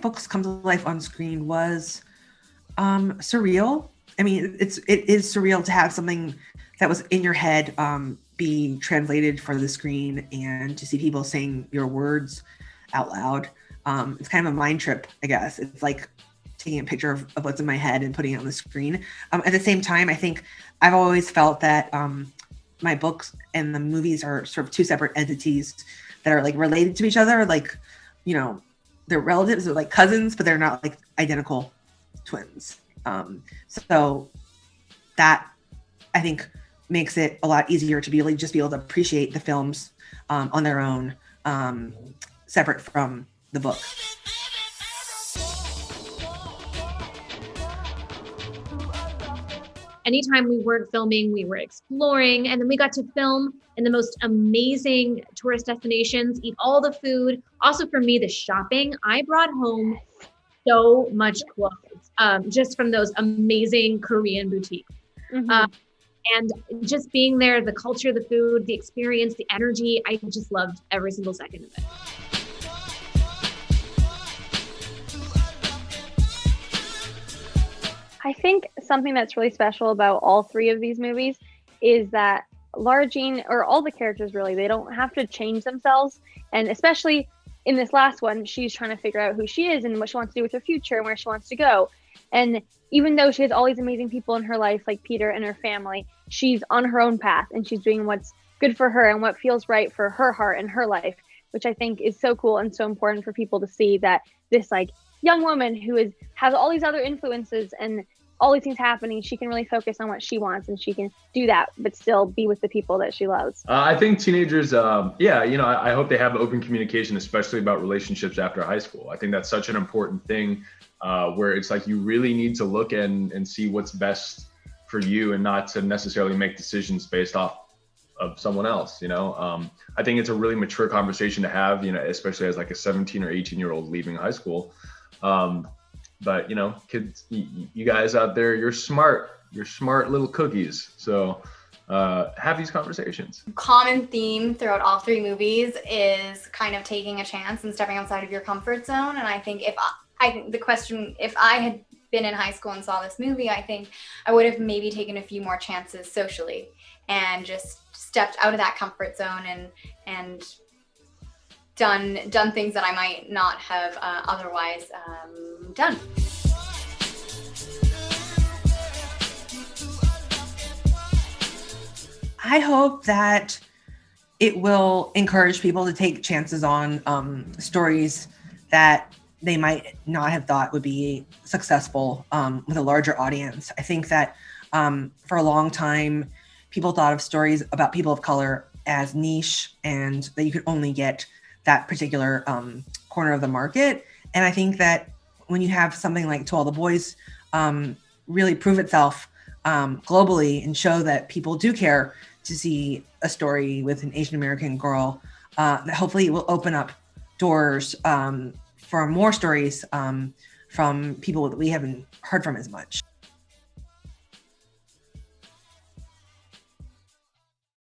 books come to life on screen was surreal. I mean, it is surreal to have something that was in your head be translated for the screen and to see people saying your words out loud. It's kind of a mind trip, I guess. It's like taking a picture of what's in my head and putting it on the screen. At the same time, I think I've always felt that my books and the movies are sort of two separate entities that are like related to each other. Like, you know, they're relatives, they're like cousins, but they're not like identical twins. So that I think makes it a lot easier to be able to appreciate the films on their own, separate from the book. Anytime we weren't filming, we were exploring, and then we got to film in the most amazing tourist destinations, eat all the food. Also for me, the shopping. I brought home so much clothes just from those amazing Korean boutiques. Mm-hmm. And just being there, the culture, the food, the experience, the energy, I just loved every single second of it. I think something that's really special about all three of these movies is that Lara Jean, or all the characters really, they don't have to change themselves. And especially in this last one, she's trying to figure out who she is and what she wants to do with her future and where she wants to go. And even though she has all these amazing people in her life, like Peter and her family, she's on her own path and she's doing what's good for her and what feels right for her heart and her life, which I think is so cool and so important for people to see, that this like young woman who has all these other influences and all these things happening, she can really focus on what she wants and she can do that, but still be with the people that she loves. I think teenagers, I hope they have open communication, especially about relationships after high school. I think that's such an important thing where it's like you really need to look and see what's best for you and not to necessarily make decisions based off of someone else, you know? I think it's a really mature conversation to have, you know, especially as like a 17 or 18-year-old leaving high school. But, you know, kids, you guys out there, you're smart little cookies. So have these conversations. Common theme throughout all three movies is kind of taking a chance and stepping outside of your comfort zone. And I think if I had been in high school and saw this movie, I think I would have maybe taken a few more chances socially and just stepped out of that comfort zone and done things that I might not have otherwise done. I hope that it will encourage people to take chances on stories that they might not have thought would be successful with a larger audience. I think that for a long time, people thought of stories about people of color as niche and that you could only get that particular corner of the market. And I think that when you have something like To All the Boys really prove itself globally and show that people do care to see a story with an Asian American girl, that hopefully it will open up doors for more stories from people that we haven't heard from as much.